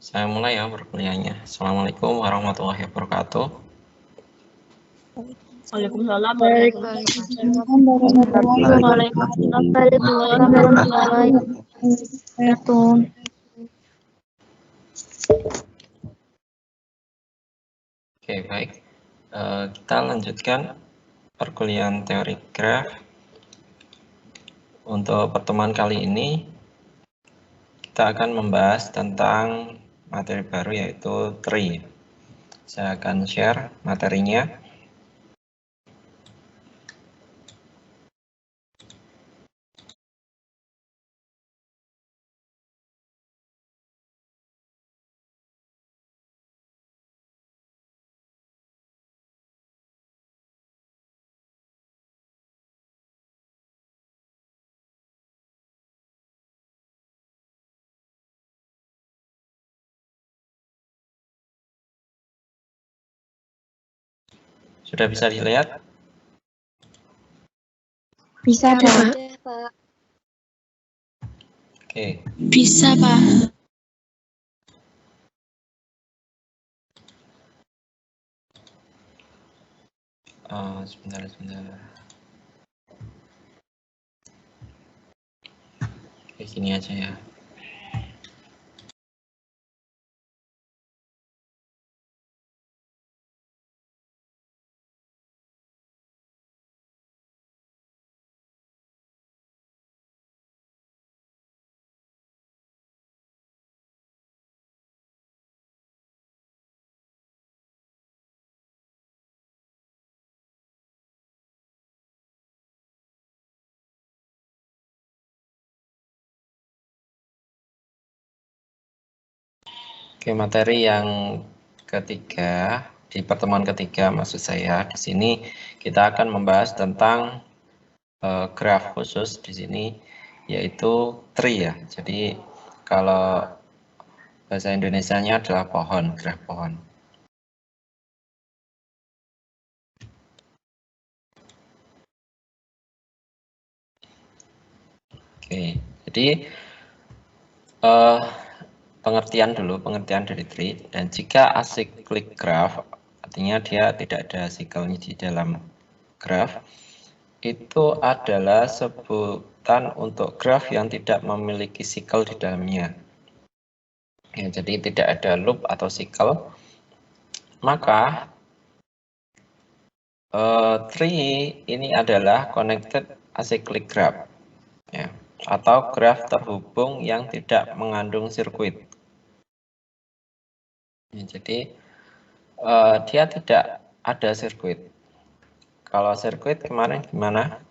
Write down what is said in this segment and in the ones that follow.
Saya mulai ya perkuliahannya. Assalamualaikum warahmatullahi wabarakatuh. Waalaikumsalam warahmatullahi wabarakatuh. Oke, baik. Kita lanjutkan perkuliahan teori graf. Untuk pertemuan kali ini, kita akan membahas tentang materi baru yaitu tree. Saya akan share materinya. Sudah bisa dilihat? Bisa, Pak. Oke. Bisa, Pak. Sebentar. Oke, sini aja ya. Oke, materi yang ketiga, di pertemuan ketiga maksud saya, di sini kita akan membahas tentang graf khusus di sini, yaitu tree ya. Jadi kalau bahasa Indonesianya adalah pohon, graf pohon. Oke, jadi pengertian dari tree. Dan jika acyclic graph, artinya dia tidak ada sikelnya di dalam graf, itu adalah sebutan untuk graf yang tidak memiliki sikel di dalamnya. Ya, jadi tidak ada loop atau sikel. Maka tree ini adalah connected acyclic graph, ya, atau graf terhubung yang tidak mengandung sirkuit. Ya, jadi dia tidak ada sirkuit. Kalau sirkuit kemarin gimana?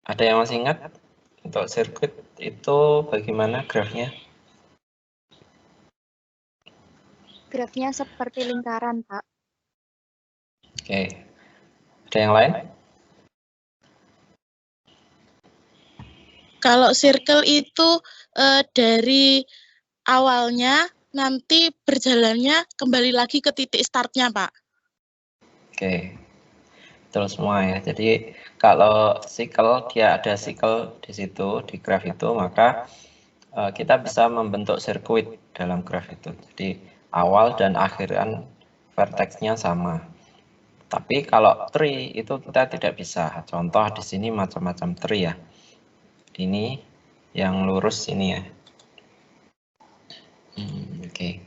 Ada yang masih ingat? Untuk sirkuit itu bagaimana grafnya? Grafnya seperti lingkaran, Pak. Oke. Ada yang lain? Kalau circle itu dari awalnya nanti berjalannya kembali lagi ke titik startnya, Pak. Oke. Betul semua ya. Jadi kalau sikel, dia ada sikel di situ, di graf itu, maka kita bisa membentuk sirkuit dalam graf itu. Jadi awal dan akhiran vertex-nya sama. Tapi kalau tree itu kita tidak bisa. Contoh di sini macam-macam tree ya. Ini yang lurus ini ya. Oke.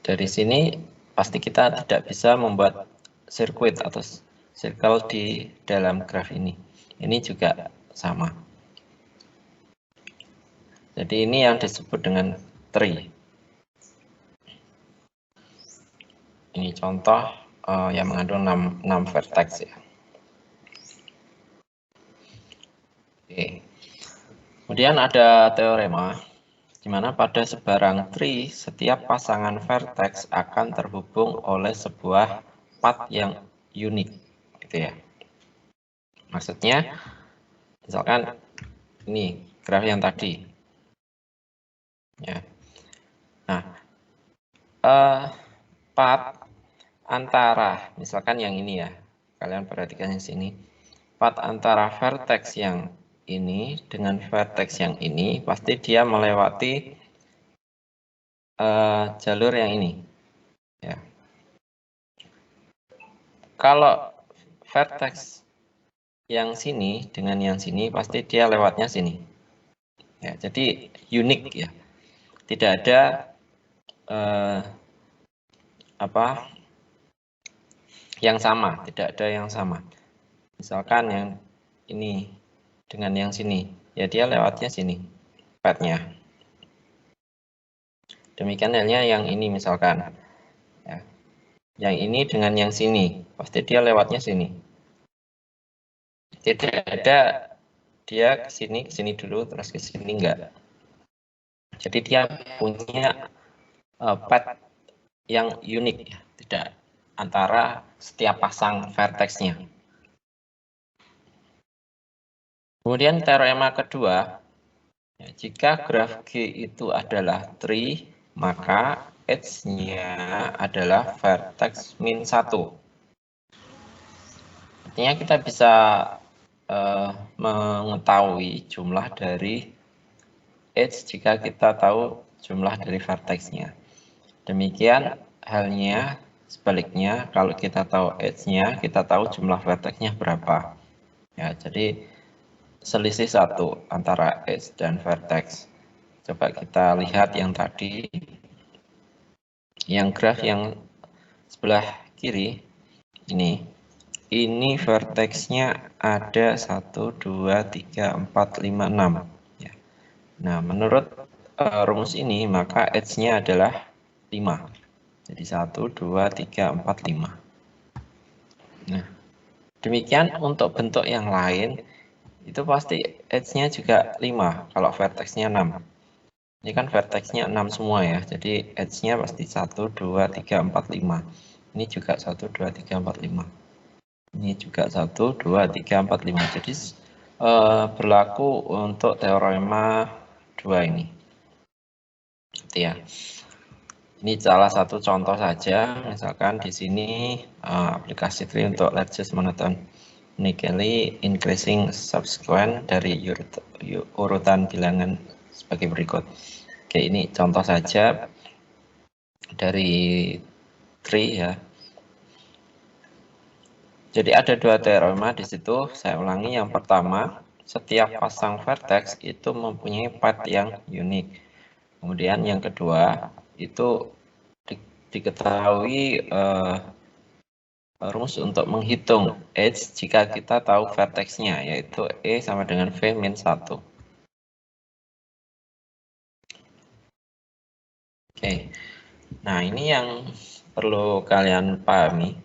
Dari sini pasti kita tidak bisa membuat sirkuit atau circle di dalam graf ini. Ini juga sama. Jadi ini yang disebut dengan tree. Ini contoh yang mengandung 6 vertex ya. Oke. Kemudian ada teorema di mana pada sebarang tree setiap pasangan vertex akan terhubung oleh sebuah path yang unik, gitu ya. Maksudnya, misalkan ini graf yang tadi, ya. Nah, path antara, misalkan yang ini ya, kalian perhatikan di sini, path antara vertex yang ini dengan vertex yang ini, pasti dia melewati jalur yang ini. Ya. Kalau vertex yang sini dengan yang sini, pasti dia lewatnya sini. Ya, jadi unik ya. Tidak ada yang sama, tidak ada yang sama. Misalkan yang ini dengan yang sini, ya dia lewatnya sini, path-nya. Demikian halnya yang ini misalkan. Ya. Yang ini dengan yang sini, pasti dia lewatnya sini. Tidak ada dia ke sini dulu, terus ke sini enggak. Jadi dia punya path yang unik, ya. Tidak antara setiap pasang vertexnya. Kemudian teorema kedua, ya, jika graf G itu adalah tree, maka edge-nya adalah vertex min 1. Artinya kita bisa mengetahui jumlah dari edge jika kita tahu jumlah dari vertex-nya. Demikian halnya sebaliknya, kalau kita tahu edge-nya, kita tahu jumlah vertex-nya berapa. Ya, jadi selisih 1 antara edge dan vertex. Coba kita lihat yang tadi, yang graf yang sebelah kiri ini vertex-nya ada 1, 2, 3, 4, 5, 6. Ya. Nah, menurut rumus ini maka edge-nya adalah 5. Jadi 1, 2, 3, 4, 5. Nah, demikian untuk bentuk yang lain, itu pasti edge-nya juga 5 kalau vertex-nya 6. Ini kan vertex-nya 6 semua ya, jadi edge-nya pasti 1, 2, 3, 4, 5. Ini juga 1, 2, 3, 4, 5. Ini juga 1, 2, 3, 4, 5. Jadi berlaku untuk teorema 2 ini. Gitu ya. Ini salah satu contoh saja, misalkan di sini aplikasi tree untuk largest monotonically increasing subsequent dari urutan bilangan sebagai berikut. Oke, ini contoh saja dari tree ya. Jadi ada 2 teorema di situ. Saya ulangi, yang pertama, setiap pasang vertex itu mempunyai path yang unik. Kemudian yang kedua, itu diketahui rumus untuk menghitung edge jika kita tahu vertex-nya, yaitu E sama dengan V min 1. Oke, nah ini yang perlu kalian pahami.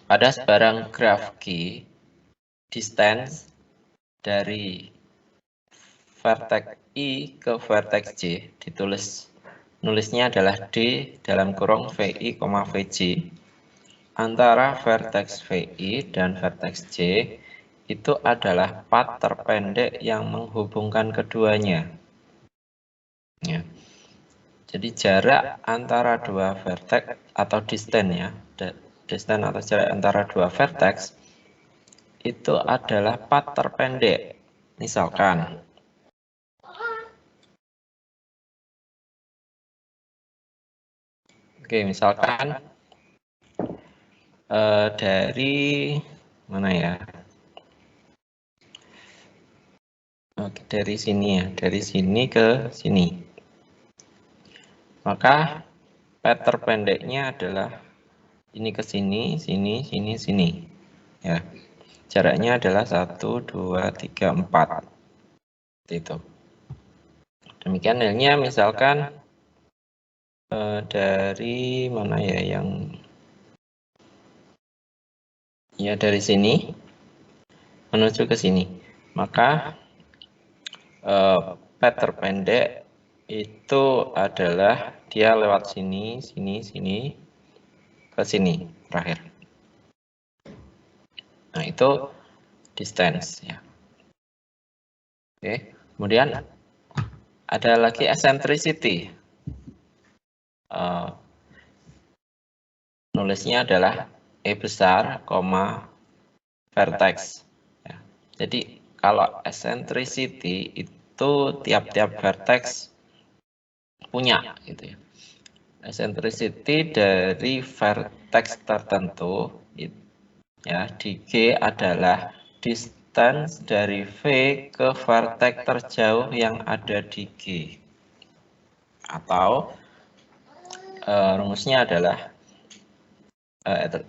Pada sebarang graf G, distance dari vertex I ke vertex J nulisnya adalah D dalam kurung VI, VJ. Antara vertex VI dan vertex J itu adalah path terpendek yang menghubungkan keduanya. Ya. Jadi jarak antara dua vertex atau distance ya, distance atau jarak antara dua vertex itu adalah path terpendek. Misalkan misalkan dari mana ya? Oke, dari sini ya, dari sini ke sini. Maka path terpendeknya adalah ini ke sini, sini, sini, sini. Ya. Jaraknya adalah 1, 2, 3, 4. Itu. Demikian halnya misalkan dari mana ya yang ya dari sini menuju ke sini. Maka path terpendek itu adalah dia lewat sini, sini, sini, ke sini terakhir. Nah, itu distance ya. Oke, kemudian ada lagi eccentricity. Nulisnya adalah E besar, vertex. Ya. Jadi kalau eccentricity itu tiap-tiap vertex punya gitu ya. Eccentricity dari vertex tertentu ya di G adalah distance dari V ke vertex terjauh yang ada di G. Atau rumusnya adalah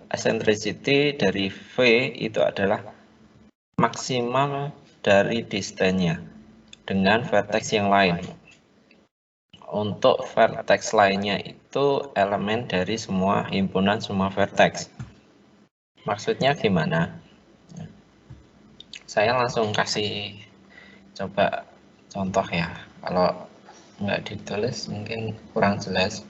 eccentricity dari V itu adalah maksimal dari distance-nya dengan vertex yang lain. Untuk vertex lainnya itu elemen dari semua himpunan semua vertex. Maksudnya gimana? Saya langsung kasih coba contoh ya. Kalau nggak ditulis mungkin kurang jelas.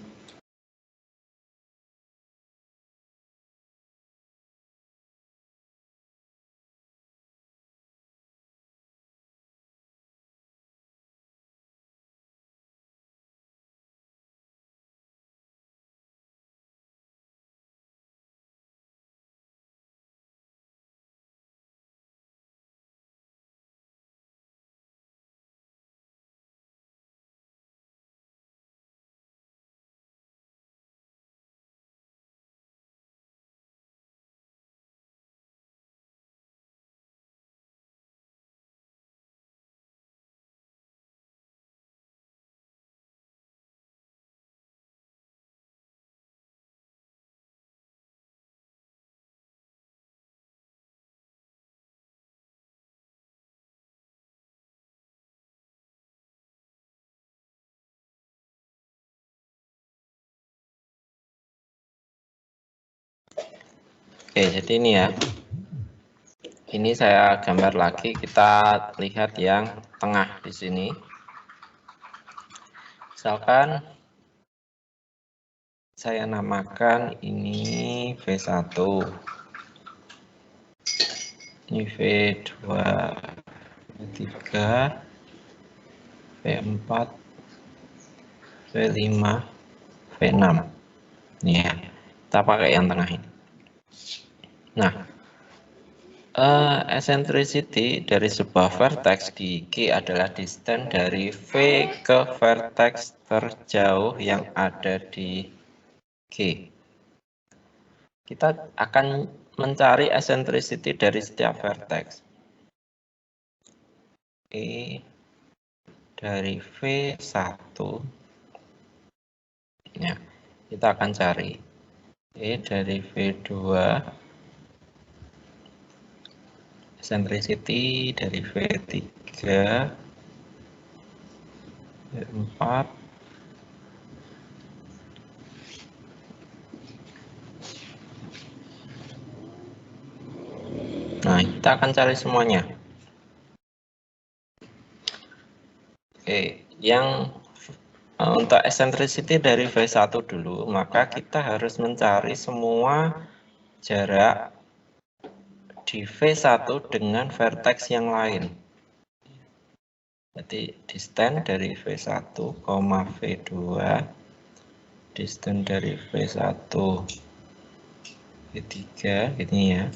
Oke, jadi ini ya. Ini saya gambar lagi, kita lihat yang tengah di sini. Misalkan saya namakan ini V1. Ini V2, V3, V4, V5, V6. Ini ya, kita pakai yang tengah ini. Nah, eccentricity dari sebuah vertex di G adalah distance dari V ke vertex terjauh yang ada di G. Kita akan mencari eccentricity dari setiap vertex. E dari V1. Ya, kita akan cari E dari V2. Eccentricity dari V3, V4, nah kita akan cari semuanya. Oke, yang untuk eccentricity dari V1 dulu, maka kita harus mencari semua jarak di V1 dengan vertex yang lain. Jadi distance dari V1, V2, distance dari V1, V3, ini ya,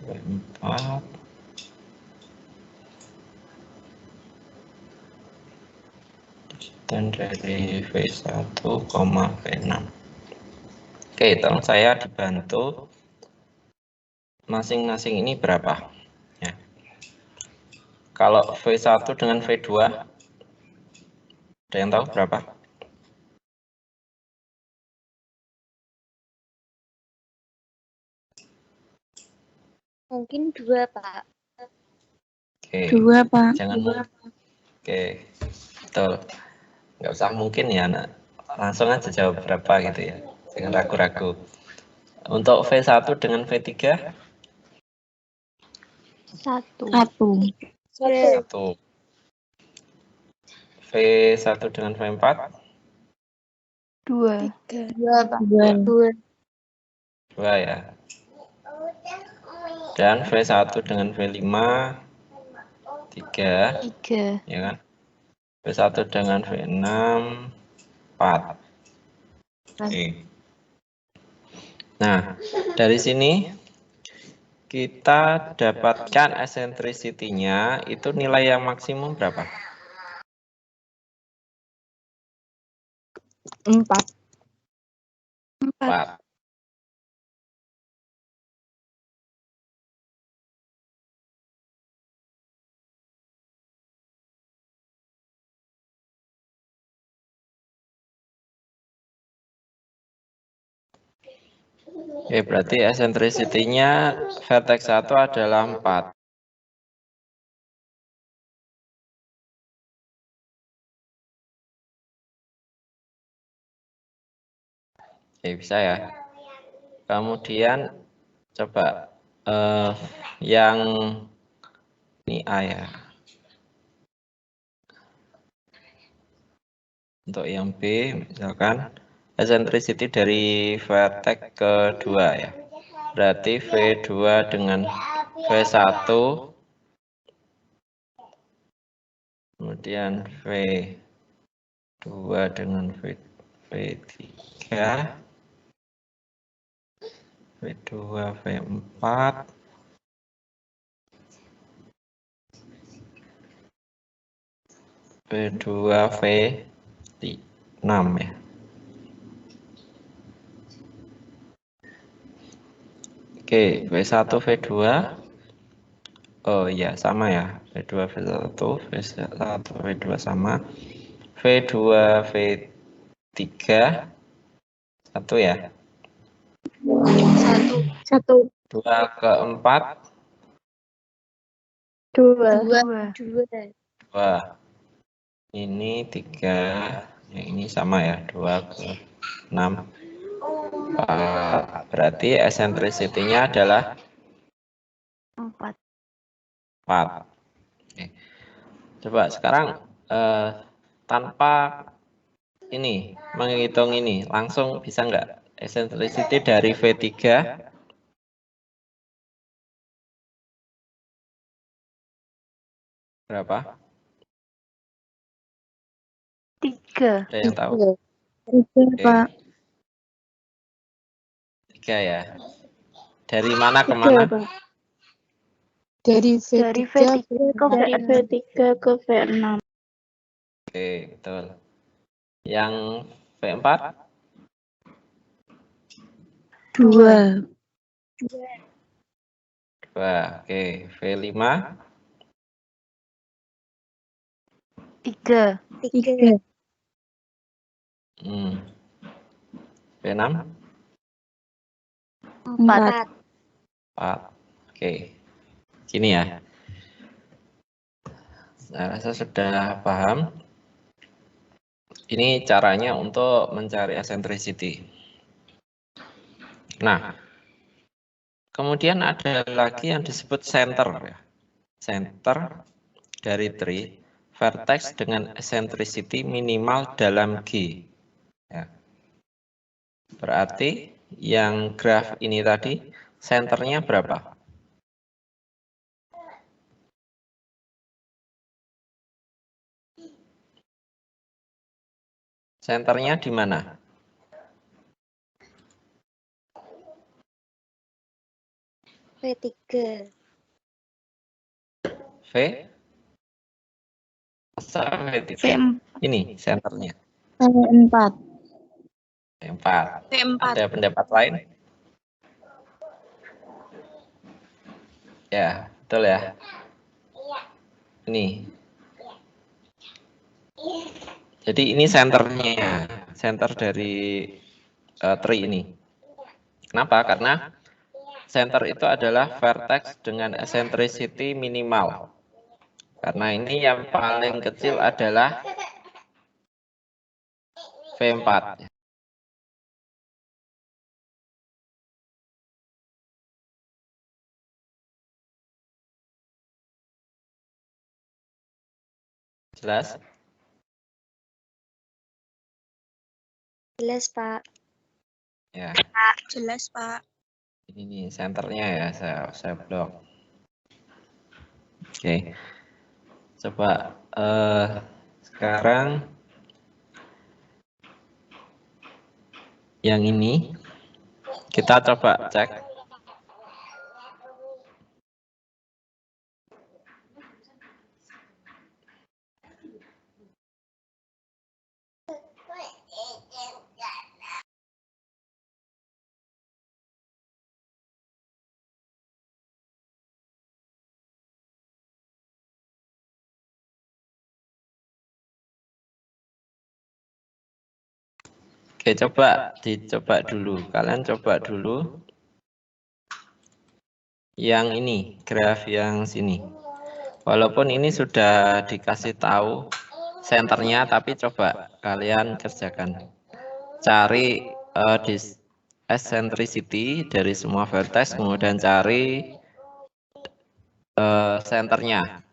V4, dan dari V1, V6. Oke, tolong saya dibantu masing-masing ini berapa ya. Kalau V1 dengan V2 ada yang tahu berapa? Mungkin 2, Pak. Oke, 2, Pak. jangan oke, betul. Nggak usah mungkin ya, nah. Langsung aja jawab berapa gitu ya, jangan ragu-ragu. Untuk V1 dengan V3? 1. 1. V1 dengan V4? 2. 2. 2 ya. Dan V1 dengan V5? 3. Ya kan? V1 dengan V6? 4. Oke. Nah, dari sini kita dapatkan eccentricity-nya itu nilai yang maksimum berapa? 4. 4. Oke, berarti eccentricity-nya vertex 1 adalah 4. Oke, bisa ya. Kemudian coba yang ini A ya. Untuk yang B, misalkan eccentricity dari vertex kedua ya. Berarti V2 dengan V1, kemudian V2 dengan V3, V2, V4, V2, V6 ya. Oke, V1, V2. Oh iya, sama ya. V2, V1, V1, V2 sama. V2, V3. 1 ya. 1. 2 ke 4. 2. 2. Ini 3. Yang ini sama ya. 2 ke 6. 4. Berarti eccentricity-nya adalah 4. 4. Oke. Coba sekarang tanpa ini menghitung ini langsung bisa nggak eccentricity dari V3 berapa? 3. Ada yang tahu? 3, Pak. 3 ya. Dari mana ke 3, mana? Pak. Dari V3 ke V6. Oke, betul. Yang V4? 2. 2. Oke, V5? 3. V6? 4. 4. Oke. Gini ya. Saya rasa sudah paham. Ini caranya untuk mencari eccentricity. Nah, kemudian ada lagi yang disebut center ya. Center dari tree vertex dengan eccentricity minimal dalam G. Ya. Berarti yang graf ini tadi centernya berapa? Centernya di mana? V3. V? V3. Ini centernya. V4. V4. Ada pendapat lain? Ya, betul ya. Ini. Jadi ini centernya, center dari tree ini. Kenapa? Karena center itu adalah vertex dengan eccentricity minimal. Karena ini yang paling kecil adalah V4. Jelas? Jelas, Pak. Ya. Jelas, Pak. Ini nih senternya ya, saya blok. Oke. Coba sekarang yang ini kita coba cek. Oke, dicoba dulu. Kalian coba dulu yang ini, graf yang sini. Walaupun ini sudah dikasih tahu senternya, tapi coba kalian kerjakan. Cari eccentricity dari semua vertex, kemudian cari senternya.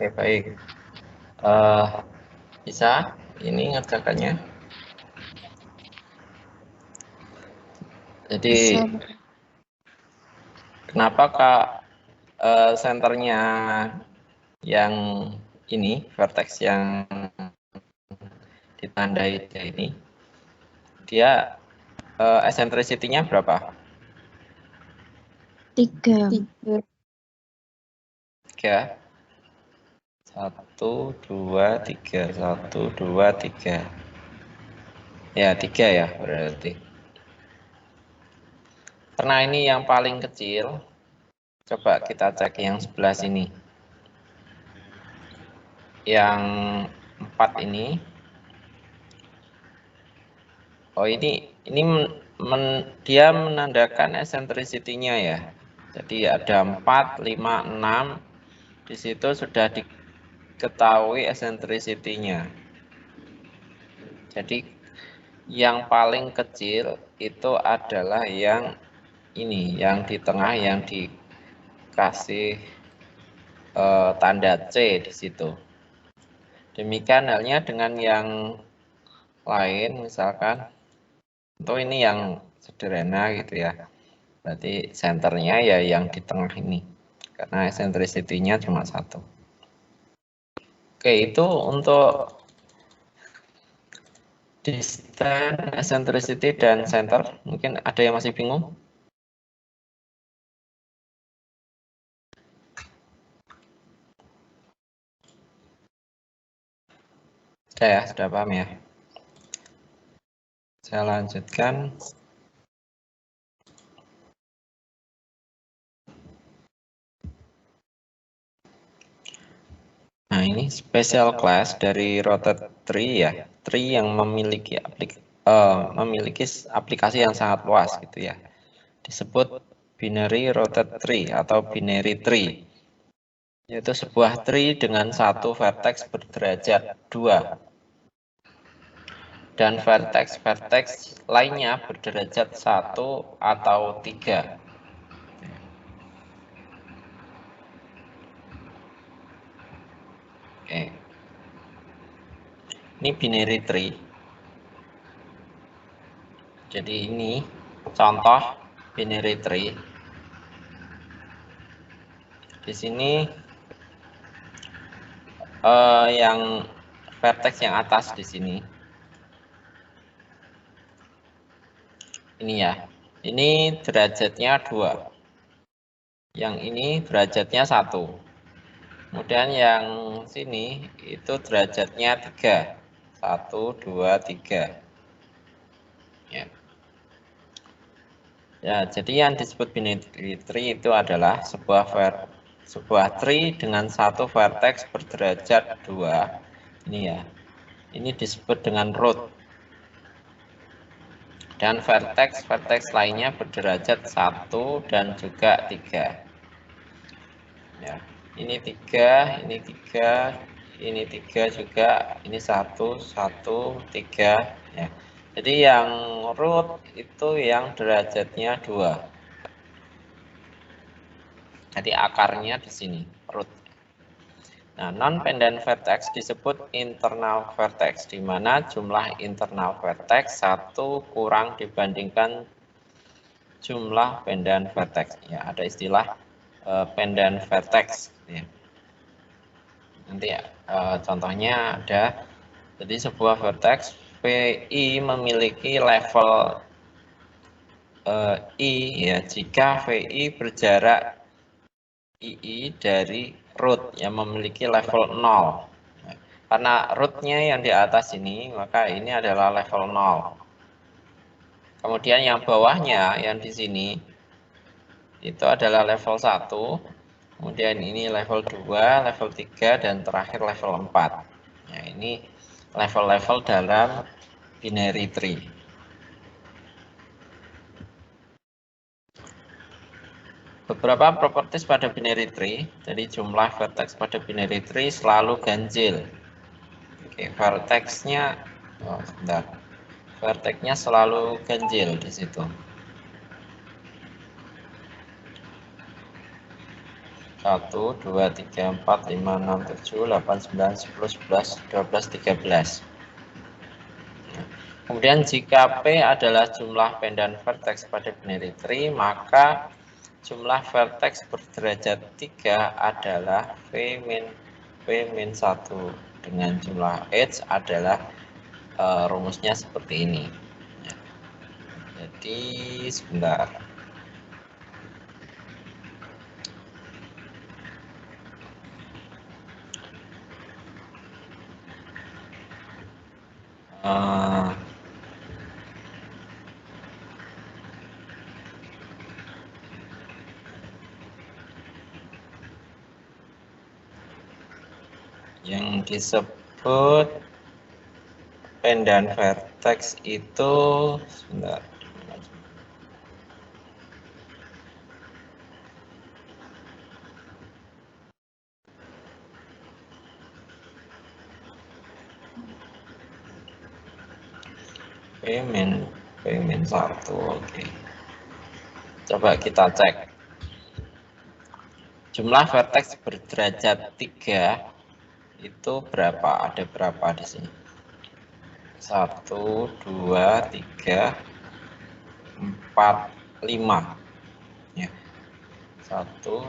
Oke, baik. Bisa ini ngerjakannya. Jadi Bisa. kenapa Kak senternya yang ini, vertex yang ditandai ini, dia eccentricity-nya berapa? 3. 3. 1, 2, 3. 1, 2, 3. Ya, 3 ya berarti. Karena ini yang paling kecil, coba kita cek yang sebelah sini. Yang 4 ini. Oh, ini dia menandakan eccentricity-nya ya. Jadi ada 4, 5, 6. Di situ sudah diketahui eccentricity-nya. Jadi yang paling kecil itu adalah yang ini, yang di tengah yang dikasih tanda C di situ. Demikian halnya dengan yang lain, misalkan, atau ini yang sederhana gitu ya. Berarti senternya ya yang di tengah ini, karena eccentricity-nya cuma 1. Oke, itu untuk distance, eccentricity, dan center. Mungkin ada yang masih bingung? Sudah ya, sudah paham ya? Saya lanjutkan. Nah, ini special class dari rotate tree ya. Tree yang memiliki aplikasi yang sangat luas gitu ya. Disebut binary rotate tree atau binary tree. Yaitu sebuah tree dengan satu vertex berderajat 2. Dan vertex-vertex lainnya berderajat 1 atau 3. Oke. Ini binary tree. Jadi ini contoh binary tree. Di sini yang vertex yang atas di sini. Ini ya. Ini derajatnya 2. Yang ini derajatnya 1. Kemudian yang sini itu derajatnya 3. 1, 2, 3. Ya. Ya, jadi yang disebut binary tree itu adalah sebuah tree dengan satu vertex berderajat 2. Ini ya. Ini disebut dengan root. Dan vertex lainnya berderajat 1 dan juga 3. Ya, ini 3, ini 3, ini 3 juga, ini 1, 1, 3. Ya. Jadi yang root itu yang derajatnya 2. Jadi akarnya di sini, root. Nah, non-pendant vertex disebut internal vertex, di mana jumlah internal vertex 1 kurang dibandingkan jumlah pendant vertex. Ya, ada istilah pendant vertex. Ya. Nanti contohnya ada, jadi sebuah vertex VI memiliki level I ya, jika VI berjarak II dari root yang memiliki level 0. Karena rootnya yang di atas ini, maka ini adalah level 0. Kemudian yang bawahnya, yang di sini, itu adalah level 1. Kemudian ini level 2, level 3, dan terakhir level 4. Nah, ini level-level dalam binary tree. Beberapa properties pada binary tree, jadi jumlah vertex pada binary tree selalu ganjil. Oke, vertexnya, sebentar. Vertexnya selalu ganjil di situ. 1, 2, 3, 4, 5, 6, 7, 8, 9, 10, 11, 12, 13. Kemudian jika P adalah jumlah pendan vertex pada binary tree, maka jumlah vertex berderajat 3 adalah V-1 dengan jumlah edge adalah rumusnya seperti ini. Jadi sebentar. Yang disebut pendan vertex itu sebentar. P-1, oke. Coba kita cek. Jumlah vertex berderajat 3 itu berapa? Ada berapa di sini? 1, 2, 3, 4, 5. Ya. 1,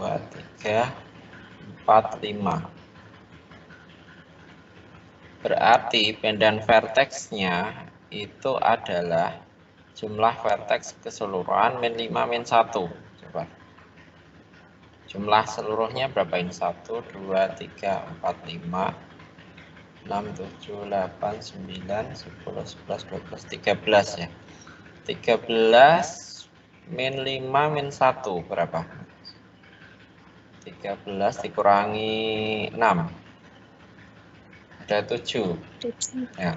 2, 3, 4, 5. Berarti pendan vertexnya itu adalah jumlah vertex keseluruhan min 5 min 1. Coba. Jumlah seluruhnya berapa ini? 1, 2, 3, 4, 5, 6, 7, 8, 9, 10, 11, 12, 13 ya. 13 min 5 min 1 berapa? 13 dikurangi 6. Ada 7. Ya.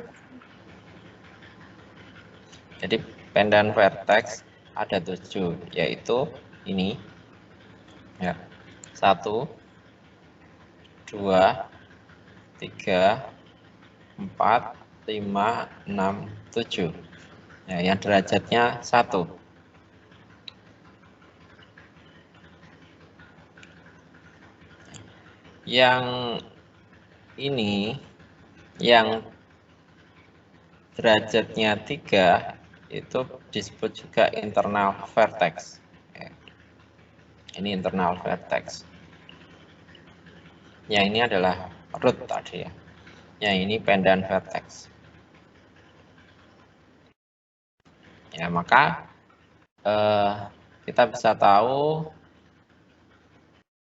Jadi pendan vertex ada 7, yaitu ini. Ya. 1, 2, 3, 4, 5, 6, 7. Ya, yang derajatnya 1. Yang ini, yang derajatnya 3, itu disebut juga internal vertex. Ini internal vertex. Yang ini adalah root tadi ya. Yang ini pendan vertex. Ya, maka kita bisa tahu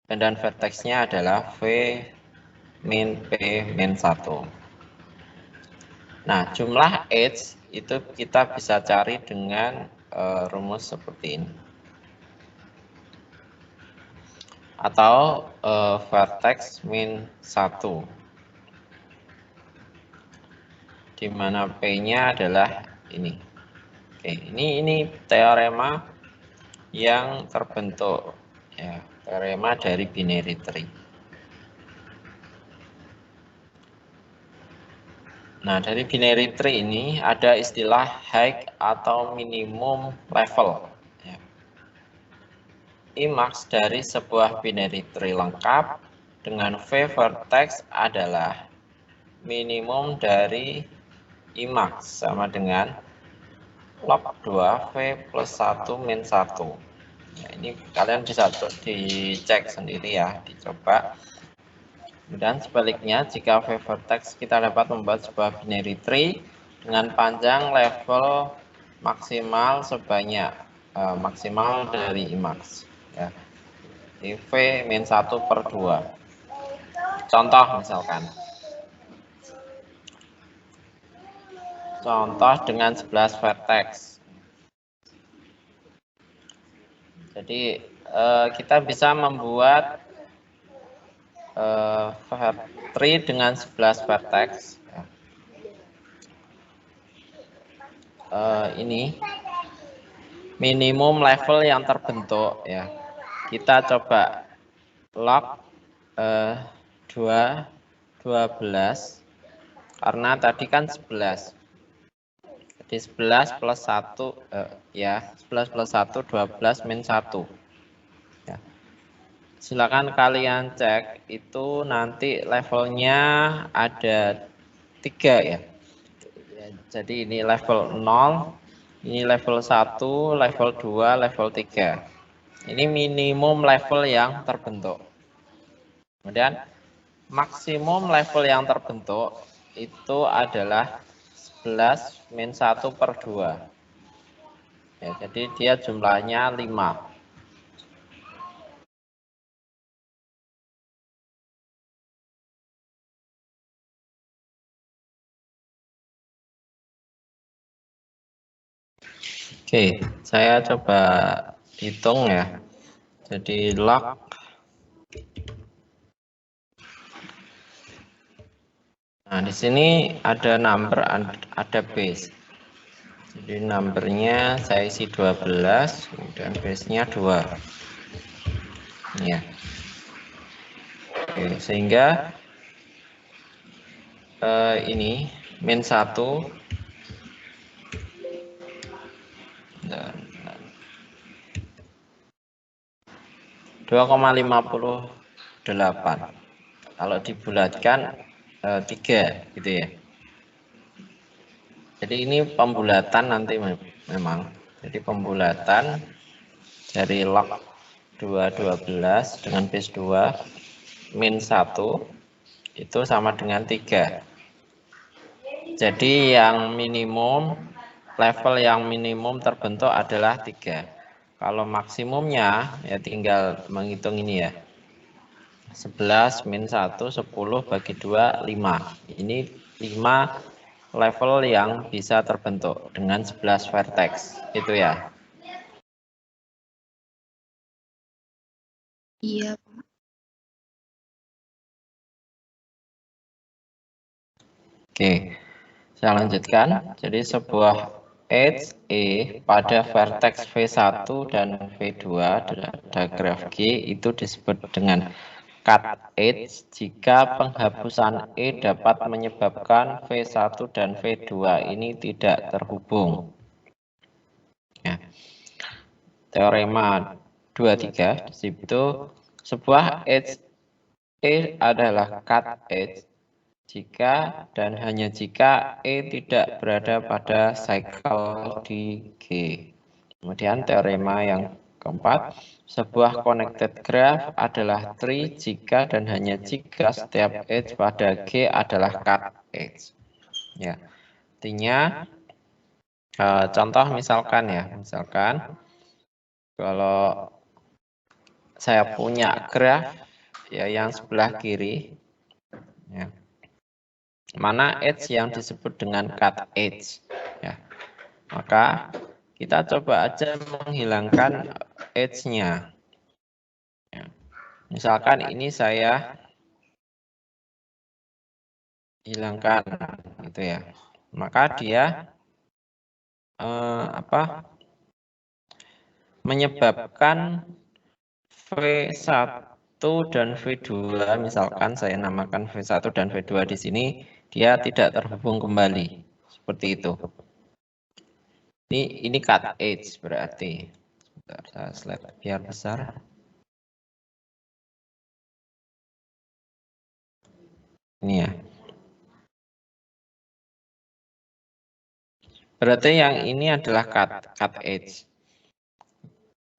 pendan vertexnya adalah V min P min 1. Nah, jumlah edge itu kita bisa cari dengan rumus seperti ini. Atau vertex min 1. Di mana P-nya adalah ini. Oke, ini teorema yang terbentuk ya, teorema dari binary tree. Nah, dari binary tree ini ada istilah high atau minimum level. Ya. Imax dari sebuah binary tree lengkap dengan V vertex adalah minimum dari Imax sama dengan log 2 V plus 1 min 1. Ya, ini kalian bisa dicek sendiri ya, dicoba. Dan sebaliknya, jika V vertex kita dapat membuat sebuah binary tree dengan panjang level maksimal sebanyak maksimal dari IMAX ya. V min 1/2. Contoh misalkan. Contoh dengan 11 vertex. Jadi kita bisa membuat tree dengan 11 vertex. Ini minimum level yang terbentuk ya. Kita coba log 12 karena tadi kan 11. Jadi 11 plus 1 ya, 11 plus 1 12 min 1. Ya. Silakan kalian cek itu nanti levelnya ada 3 ya. Jadi ini level 0, ini level 1, level 2, level 3. Ini minimum level yang terbentuk. Kemudian maksimum level yang terbentuk itu adalah 11 min 1/2. Ya, jadi dia jumlahnya 5. Oke, saya coba hitung ya. Jadi log nah, di sini ada number, ada base. Jadi numbernya saya isi 12 dan base-nya 2. Ya. Oke, sehingga ini min 1 dan 2,58. Kalau dibulatkan 3 gitu ya. Jadi ini pembulatan nanti memang. Jadi pembulatan dari log 212 dengan base 2 min 1 itu sama dengan 3. Jadi yang minimum, level yang minimum terbentuk adalah 3. Kalau maksimumnya ya tinggal menghitung ini ya. 11 min 1, 10 bagi 2, 5. Ini 5 level yang bisa terbentuk dengan 11 vertex. Itu ya. Iya. Oke, saya lanjutkan. Jadi sebuah edge E pada vertex V1 dan V2 pada graf G itu disebut dengan cut edge jika penghapusan E dapat menyebabkan V1 dan V2 ini tidak terhubung. Ya. Teorema 23 di situ sebuah edge E adalah cut edge jika dan hanya jika E tidak berada pada cycle di G. Kemudian teorema yang keempat, sebuah connected graph adalah tree jika dan hanya jika setiap edge pada G adalah cut edge. Ya, artinya contoh misalkan ya, misalkan kalau saya punya graph ya yang sebelah kiri, ya, mana edge yang disebut dengan cut edge, ya, maka kita coba aja menghilangkan edge-nya. Ya. Misalkan ini saya hilangkan, gitu ya, maka dia menyebabkan V1 dan V2, misalkan saya namakan V1 dan V2 di sini, dia tidak terhubung kembali, seperti itu. Ini cut edge berarti. Sebentar, saya slide biar besar. Ini ya. Berarti yang ini adalah cut edge.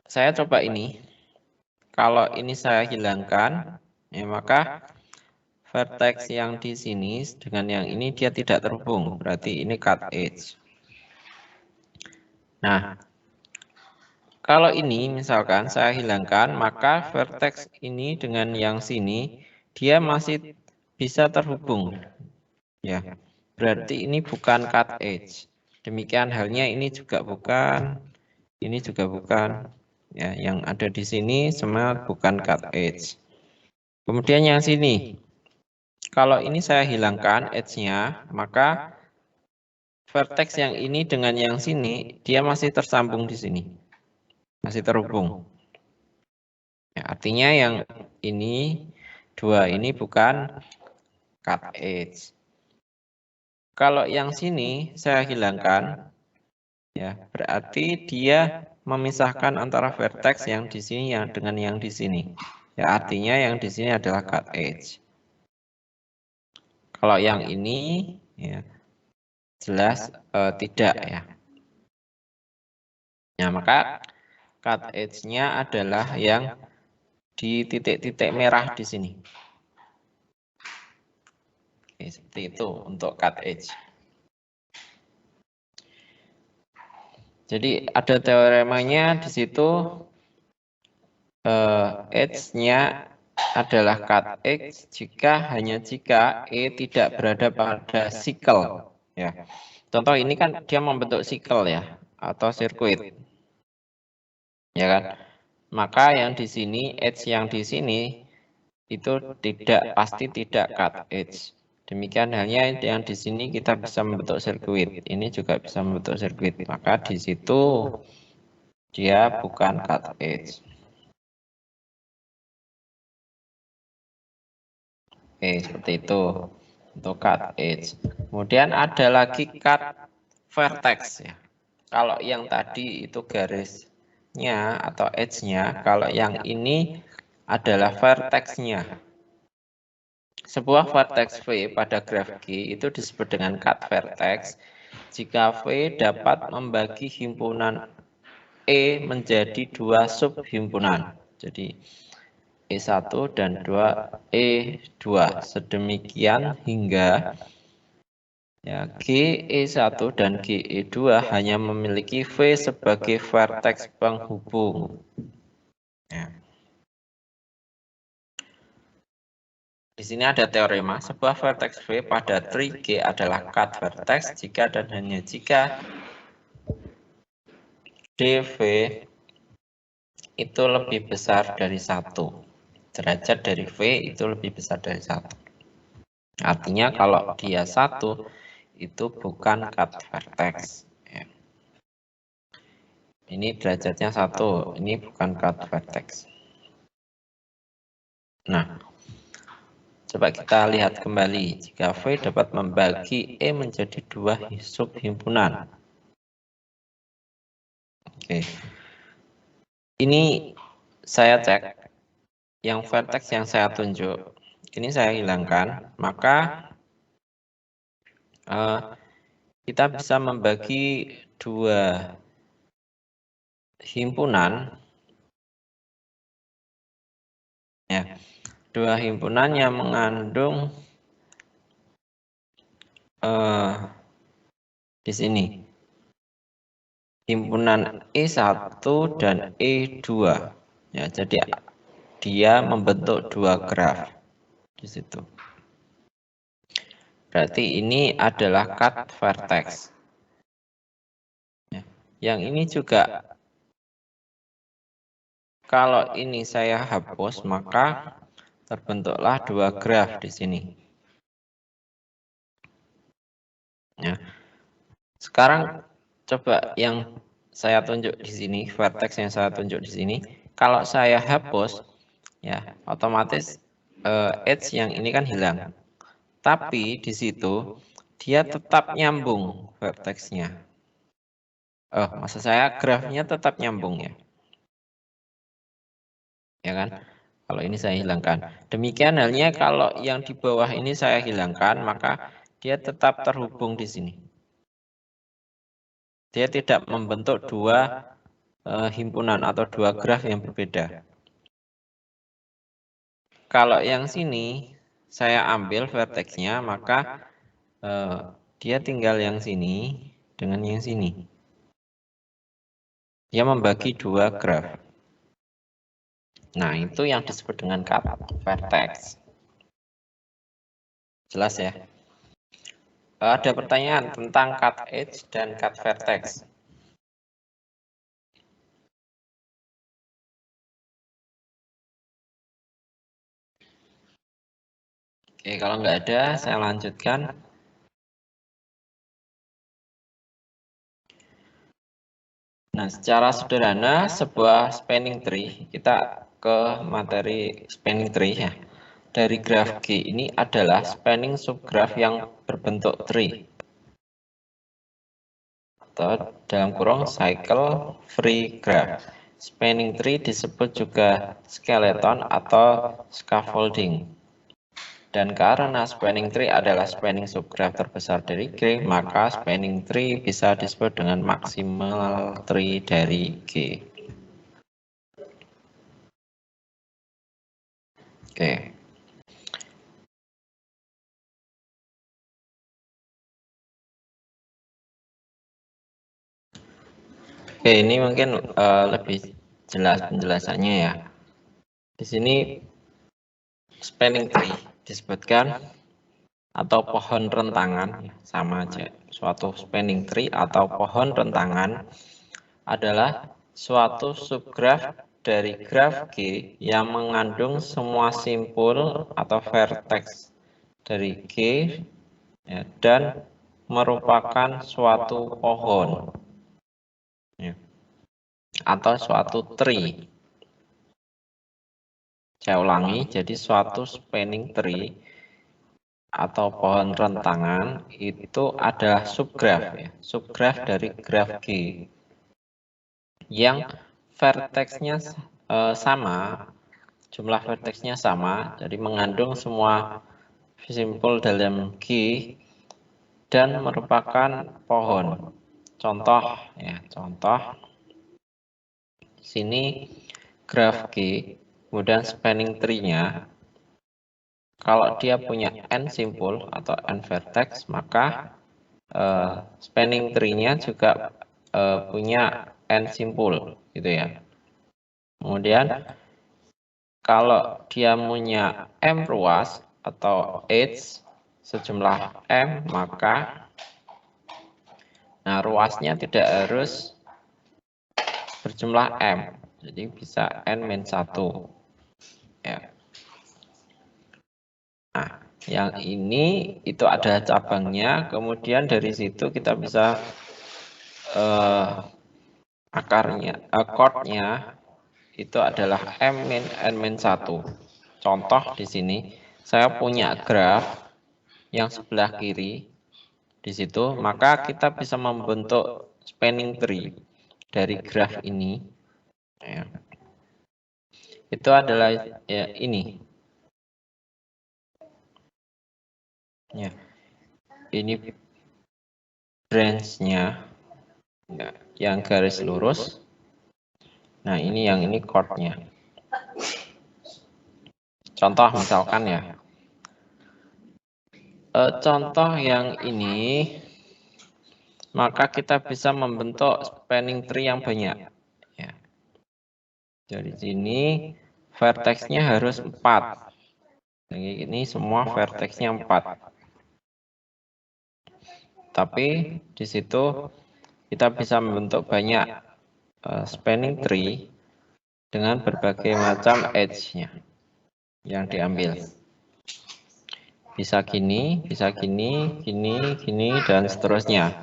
Saya coba ini. Kalau ini saya hilangkan, ya maka vertex yang di sini dengan yang ini dia tidak terhubung. Berarti ini cut edge. Nah, kalau ini misalkan saya hilangkan, maka vertex ini dengan yang sini dia masih bisa terhubung. Ya, berarti ini bukan cut edge. Demikian halnya ini juga bukan, ini juga bukan. Ya, yang ada di sini semua bukan cut edge. Kemudian yang sini, kalau ini saya hilangkan edge-nya, maka vertex yang ini dengan yang sini dia masih tersambung di sini. Masih terhubung. Ya, artinya yang ini dua ini bukan cut edge. Kalau yang sini saya hilangkan, ya berarti dia memisahkan antara vertex yang di sini yang dengan yang di sini. Ya artinya yang di sini adalah cut edge. Kalau yang ini, ya jelas tidak ya. Ya maka cut edge-nya adalah yang di titik-titik merah di sini. Oke, seperti itu untuk cut edge. Jadi ada teoremanya di situ, edge-nya adalah cut edge hanya jika E tidak berada pada cycle. Ya. Contoh ini kan dia membentuk cycle ya atau sirkuit. Ya kan? Maka yang di sini, edge yang di sini itu pasti tidak cut edge. Demikian halnya yang di sini kita bisa membentuk sirkuit. Ini juga bisa membentuk sirkuit. Maka di situ dia bukan cut edge. Oke, seperti itu untuk cut edge. Kemudian ada lagi cut vertex ya. Kalau yang tadi itu garisnya atau edge-nya, kalau yang ini adalah vertex-nya. Sebuah vertex V pada graf G itu disebut dengan cut vertex jika V dapat membagi himpunan E menjadi dua subhimpunan. Jadi E1 dan 2 E2 sedemikian hingga ya, GE1 dan GE2 hanya memiliki V sebagai vertex penghubung. Ya. Di sini ada teorema, sebuah vertex V pada tree G adalah cut vertex jika dan hanya jika dV itu lebih besar dari 1. Derajat dari V itu lebih besar dari 1. Artinya kalau dia 1, itu bukan cut vertex. Ya. Ini derajatnya 1, ini bukan cut vertex. Nah, coba kita lihat kembali. Jika V dapat membagi E menjadi dua subhimpunan. Oke. Ini saya cek. Yang vertex yang saya tunjuk, ini saya hilangkan. Maka kita bisa membagi dua himpunan. Ya. Dua himpunan yang mengandung di sini himpunan E1 dan E2 ya, jadi dia membentuk dua graf di situ. Berarti ini adalah cut vertex ya. Yang ini juga kalau ini saya hapus maka terbentuklah dua graf di sini. Ya. Sekarang coba yang saya tunjuk di sini, vertex yang saya tunjuk di sini, kalau saya hapus, ya otomatis edge yang ini kan hilang. Tapi di situ dia tetap nyambung vertexnya. Maksud saya grafnya tetap nyambung ya. Ya kan? Kalau ini saya hilangkan. Demikian halnya kalau yang di bawah ini saya hilangkan, maka dia tetap terhubung di sini. Dia tidak membentuk dua himpunan atau dua graf yang berbeda. Kalau yang sini saya ambil vertexnya, maka dia tinggal yang sini dengan yang sini. Dia membagi dua graf. Nah, itu yang disebut dengan cut vertex. Jelas ya? Ada pertanyaan tentang cut edge dan cut vertex. Oke, kalau nggak ada, saya lanjutkan. Nah, secara sederhana, sebuah spanning tree, kita ke materi spanning tree ya. Dari graf G ini adalah spanning subgraf yang berbentuk tree. Atau dalam kurung cycle free graph. Spanning tree disebut juga skeleton atau scaffolding. Dan karena spanning tree adalah spanning subgraf terbesar dari G, maka spanning tree bisa disebut dengan maksimal tree dari G. Oke. Oke, ini mungkin lebih jelas penjelasannya ya. Di sini spanning tree disebutkan atau pohon rentangan, sama aja. Suatu spanning tree atau pohon rentangan adalah suatu subgraf dari graf G yang mengandung semua simpul atau vertex dari G ya, dan merupakan suatu pohon ya, atau suatu tree. Saya ulangi, jadi suatu spanning tree atau pohon rentangan itu adalah subgraf ya, subgraf dari graf G yang vertexnya sama, jumlah vertexnya sama, jadi mengandung semua simpul dalam G dan merupakan pohon. Contoh ya, contoh sini graf G, kemudian spanning tree-nya kalau dia punya n simpul atau n vertex, maka spanning tree-nya juga punya n simpul gitu ya. Kemudian kalau dia punya m ruas atau edge sejumlah m, maka ruasnya tidak harus berjumlah m, jadi bisa n-1 ya. Nah, yang ini itu ada cabangnya, kemudian dari situ kita bisa akarnya, chordnya itu adalah m-n-1. Contoh di sini, saya punya graf yang sebelah kiri di situ, maka kita bisa membentuk spanning tree dari graf ini. Ya. Itu adalah ya, ini. Ya. Ini branch-nya ya, yang garis lurus. Nah, ini yang ini chord-nya. Contoh misalkan ya. Contoh yang ini, maka kita bisa membentuk spanning tree yang banyak. Ya. Dari sini vertexnya harus 4. Jadi ini semua vertexnya 4. Tapi di situ kita bisa membentuk banyak spanning tree dengan berbagai macam edge-nya yang diambil. Bisa gini, gini, dan seterusnya.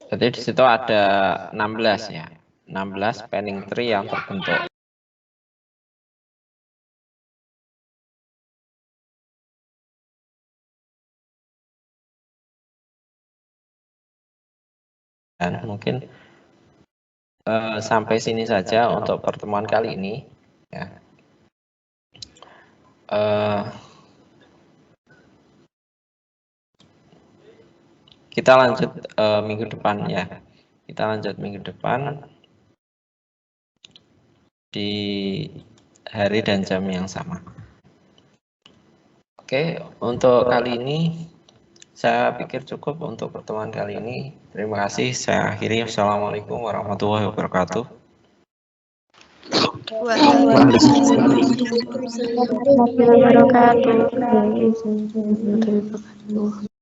Jadi di situ ada 16 ya, 16 spanning tree yang terbentuk. Dan mungkin sampai sini saja untuk pertemuan kali ini. Ya. Kita lanjut minggu depan ya. Kita lanjut minggu depan di hari dan jam yang sama. Oke, untuk kali ini saya pikir cukup untuk pertemuan kali ini. Terima kasih. Saya akhiri. Assalamualaikum warahmatullahi wabarakatuh. Warahmatullahi wabarakatuh.